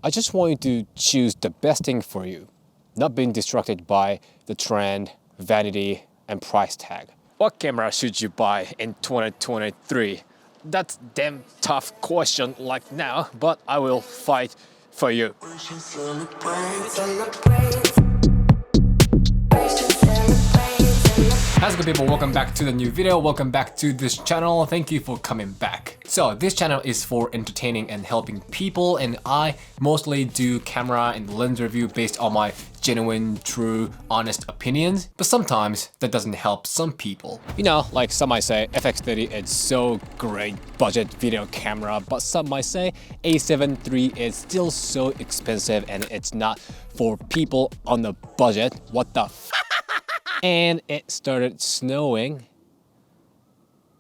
I just want you to choose the best thing for you, not being distracted by the trend, vanity, and price tag. What camera should you buy in 2023? That's damn tough question like now, but I will fight for you. How's it good, people? Welcome back to the new video. Welcome back to this channel. Thank you for coming back. So this channel is for entertaining and helping people, and I mostly do camera and lens review based on my genuine, true, honest opinions. But sometimes that doesn't help some people. You know, like some might say FX30 is so great budget video camera, but some might say A7III is still so expensive and it's not for people on the budget. What the f? And it started snowing.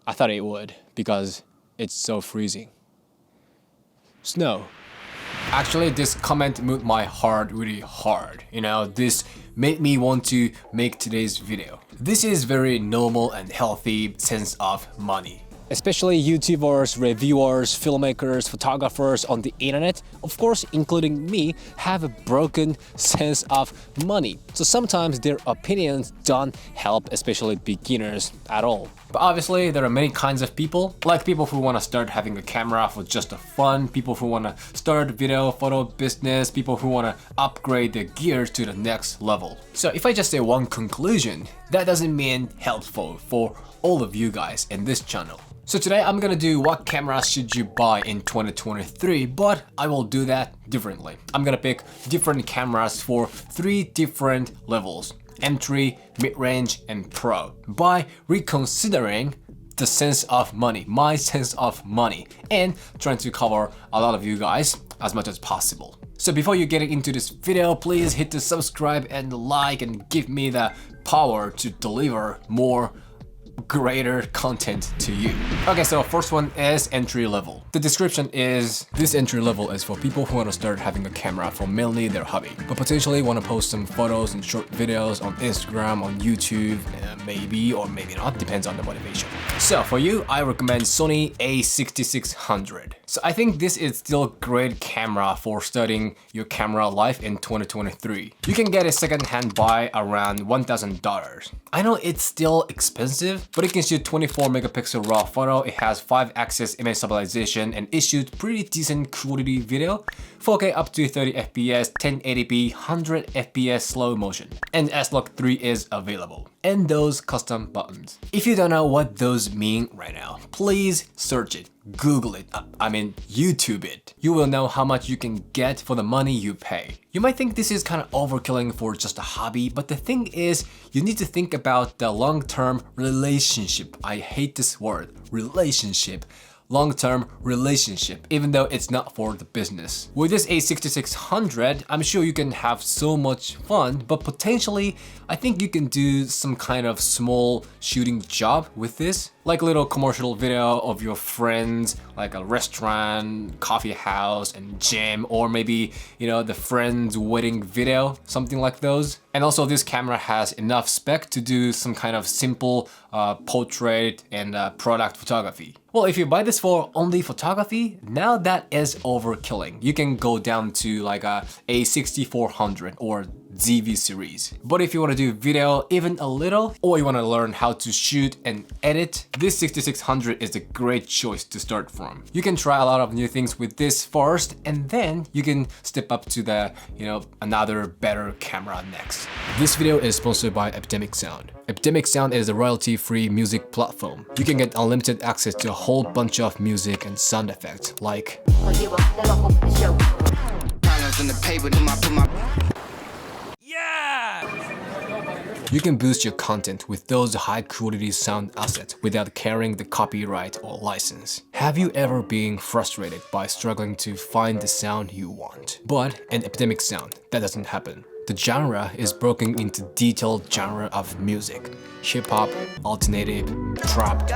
I thought it would because it's so freezing. Snow. Actually, this comment moved my heart really hard. You know, this made me want to make today's video. This is very normal and healthy sense of money. Especially YouTubers, reviewers, filmmakers, photographers on the internet, of course including me, have a broken sense of money. So sometimes their opinions don't help, especially beginners, at all. But obviously there are many kinds of people, like people who want to start having a camera for just a fun, people who want to start video, photo business, people who want to upgrade their gear to the next level. So if I just say one conclusion, that doesn't mean helpful for all of you guys in this channel. So today I'm gonna do what cameras should you buy in 2023, but I will do that differently. I'm gonna pick different cameras for 3 different levels: entry, mid-range, and pro, by reconsidering the sense of money, my sense of money, and trying to cover a lot of you guys as much as possible. So before you get into this video, please hit the subscribe and like and give me the power to deliver more greater content to you. Okay, so first one is entry level. The description is, this entry level is for people who want to start having a camera for mainly their hobby, but potentially want to post some photos and short videos on Instagram, on YouTube, maybe or maybe not, depends on the motivation. So for you, I recommend Sony A6600. So I think this is still a great camera for starting your camera life in 2023. You can get a second-hand buy around $1,000. I know it's still expensive, but it can shoot 24 megapixel raw photo, it has 5-axis image stabilization, and it shoots pretty decent quality video, 4K up to 30 FPS, 1080p, 100 FPS slow motion, and S-Log 3 is available, and those custom buttons. If you don't know what those mean right now, please search it. Google it, I mean YouTube it. You will know how much you can get for the money you pay. You might think this is kind of overkilling for just a hobby, but the thing is, you need to think about the long-term relationship. I hate this word, relationship. Long-term relationship, even though it's not for the business. With this A6600, I'm sure you can have so much fun, but potentially, I think you can do some kind of small shooting job with this, like a little commercial video of your friends, like a restaurant, coffee house, and gym, or maybe, you know, the friend's wedding video, something like those. And also this camera has enough spec to do some kind of simple portrait and product photography. Well, if you buy this for only photography, now that is overkilling. You can go down to like a A6400 or ZV series. But if you want to do video even a little, or you want to learn how to shoot and edit, this 6600 is a great choice to start from. You can try a lot of new things with this first, and then you can step up to the, you know, another better camera next. This video is sponsored by Epidemic Sound. Epidemic Sound is a royalty-free music platform. You can get unlimited access to a whole bunch of music and sound effects, like you can boost your content with those high-quality sound assets without carrying the copyright or license. Have you ever been frustrated by struggling to find the sound you want? But in Epidemic Sound, that doesn't happen. The genre is broken into detailed genre of music: hip-hop, alternative, trap,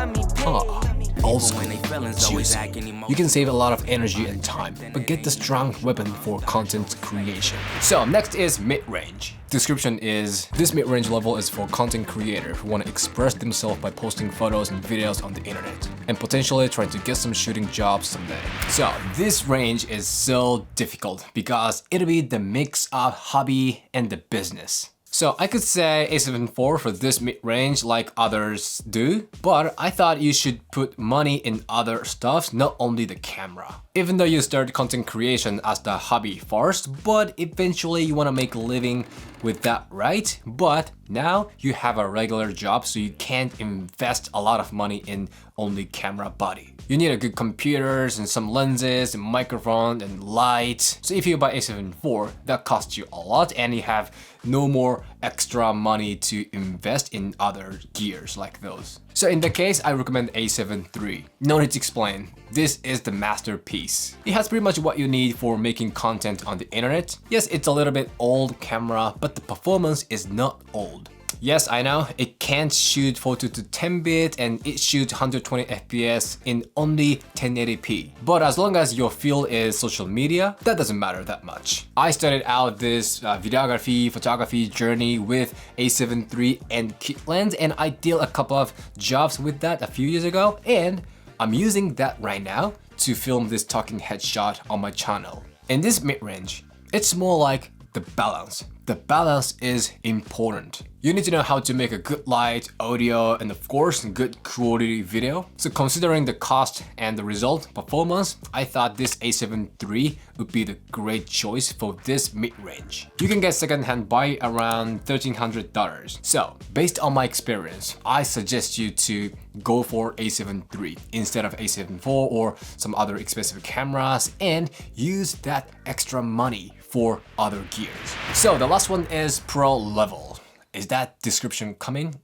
old school, juicy. You can save a lot of energy and time, but get the strong weapon for content creation. So next is mid-range. Description is, this mid-range level is for content creators who want to express themselves by posting photos and videos on the internet, and potentially trying to get some shooting jobs someday. So this range is so difficult because it'll be the mix of hobby and the business. So I could say A7 IV for this mid-range like others do, but I thought you should put money in other stuff, not only the camera. Even though you start content creation as the hobby first, but eventually you want to make a living with that, right? But now you have a regular job, so you can't invest a lot of money in only camera body. You need a good computers and some lenses and microphone and light. So if you buy A7 IV, that costs you a lot and you have no more extra money to invest in other gears like those. So in that case, I recommend A7 III. No need to explain. This is the masterpiece. It has pretty much what you need for making content on the internet. Yes, it's a little bit old camera, but the performance is not old. Yes, I know, it can't shoot photo to 10-bit and it shoots 120 FPS in only 1080p. But as long as your field is social media, that doesn't matter that much. I started out this videography, photography journey with A7 III and kit lens, and I did a couple of jobs with that a few years ago, and I'm using that right now to film this talking headshot on my channel. In this mid-range, it's more like the balance. The balance is important. You need to know how to make a good light, audio, and of course, good quality video. So considering the cost and the result performance, I thought this A7 III would be the great choice for this mid-range. You can get secondhand by around $1,300. So based on my experience, I suggest you to go for A7 III instead of A7 IV or some other expensive cameras and use that extra money for other gears. So the last one is pro level. Is that description coming?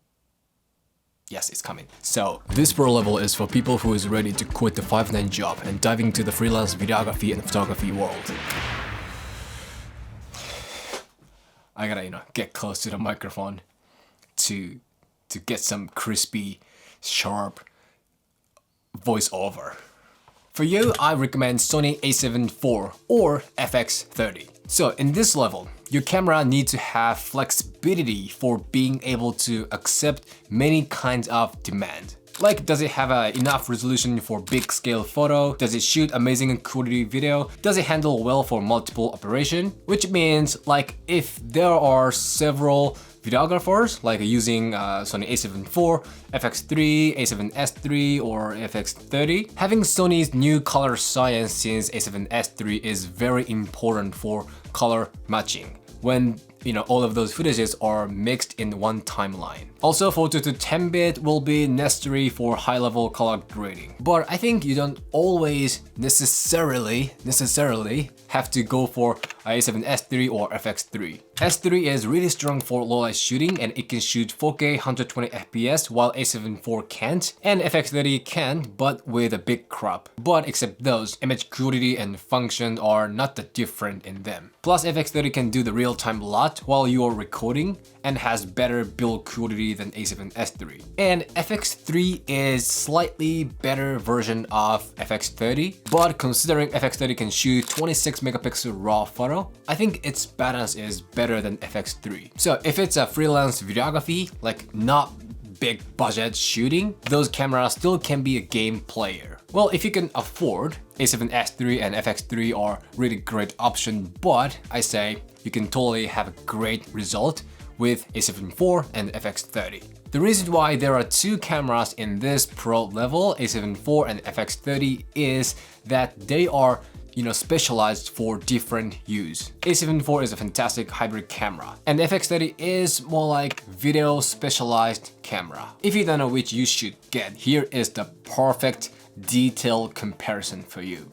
Yes, it's coming. So this pro level is for people who is ready to quit the 5-9 job and dive into the freelance videography and photography world. I gotta, get close to the microphone to get some crispy, sharp voiceover. For you, I recommend Sony A7 IV or FX30. So in this level, your camera needs to have flexibility for being able to accept many kinds of demand. Like, does it have enough resolution for big scale photo? Does it shoot amazing quality video? Does it handle well for multiple operation? Which means, like, if there are several videographers, like using Sony A7 IV, FX3, A7S III, or FX30, having Sony's new color science since A7S III is very important for color matching when all of those footages are mixed in one timeline. Also, photo to 10-bit will be necessary for high-level color grading. But I think you don't always necessarily have to go for A7S III or FX3. S3 is really strong for low-light shooting and it can shoot 4K 120 FPS while A7 IV can't, and FX30 can, but with a big crop. But except those, image quality and function are not that different in them. Plus, FX30 can do the real-time lot while you are recording and has better build quality than A7S III. And FX3 is slightly better version of FX30, but considering FX30 can shoot 26 megapixel raw photo, I think its balance is better than FX3. So if it's a freelance videography, like not big budget shooting, those cameras still can be a game player. Well, if you can afford, A7S III and FX3 are really great option, but I say you can totally have a great result with A7 IV and FX30. The reason why there are two cameras in this pro level, A7 IV and FX30, is that they are specialized for different use. A7 IV is a fantastic hybrid camera, and FX30 is more like video specialized camera. If you don't know which you should get, here is the perfect detailed comparison for you.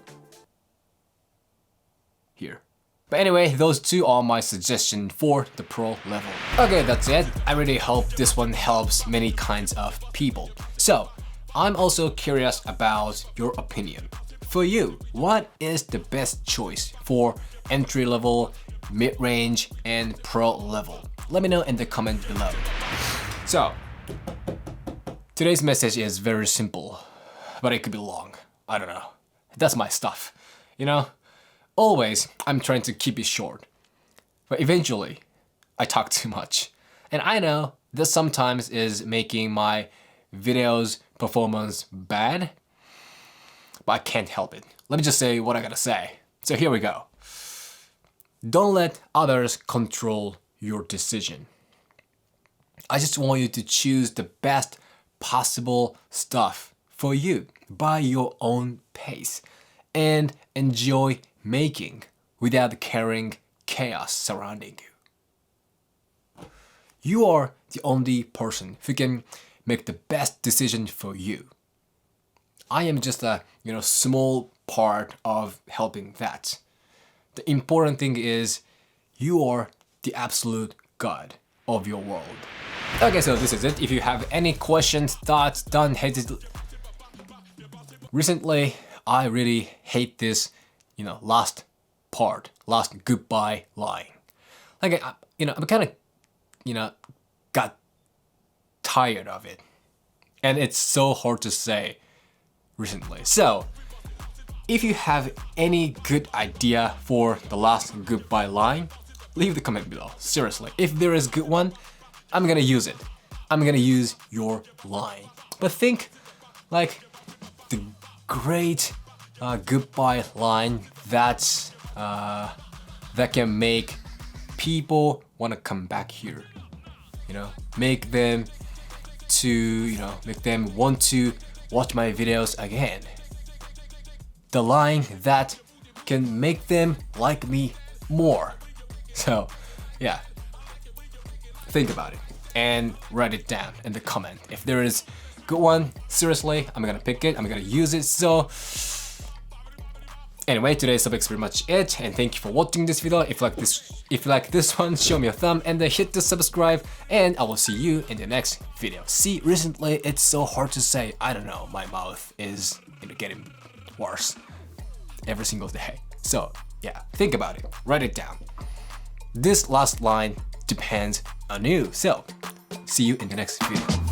Here. But anyway, those two are my suggestions for the pro level. Okay, that's it. I really hope this one helps many kinds of people. So, I'm also curious about your opinion. For you, what is the best choice for entry level, mid-range, and pro level? Let me know in the comment below. So, today's message is very simple. but it could be long. I don't know. That's my stuff, you know? Always, I'm trying to keep it short. But eventually, I talk too much. And I know this sometimes is making my videos performance bad, but I can't help it. Let me just say what I gotta say. So here we go. Don't let others control your decision. I just want you to choose the best possible stuff for you by your own pace and enjoy making without carrying chaos surrounding you. You are the only person who can make the best decision for you. I am just a small part of helping that. The important thing is you are the absolute god of your world. Okay, so this is it. If you have any questions, thoughts, don't hesitate. Recently, I really hate this, last goodbye line. Like, I'm kind of, got tired of it. And it's so hard to say recently. So, if you have any good idea for the last goodbye line, leave the comment below. Seriously, if there is a good one, I'm gonna use it. I'm gonna use your line. But think like the great goodbye line that can make people want to come back here. Make them want to watch my videos again. The line that can make them like me more. So, yeah. Think about it and write it down in the comment. If there is a good one, seriously, I'm gonna pick it, I'm gonna use it. So, anyway, today's topic is pretty much it, and thank you for watching this video. If you like this one, show me a thumb and then hit the subscribe, and I will see you in the next video. See, recently it's so hard to say. I don't know, my mouth is getting worse every single day. So yeah, think about it, write it down. This last line depends on you. So see you in the next video.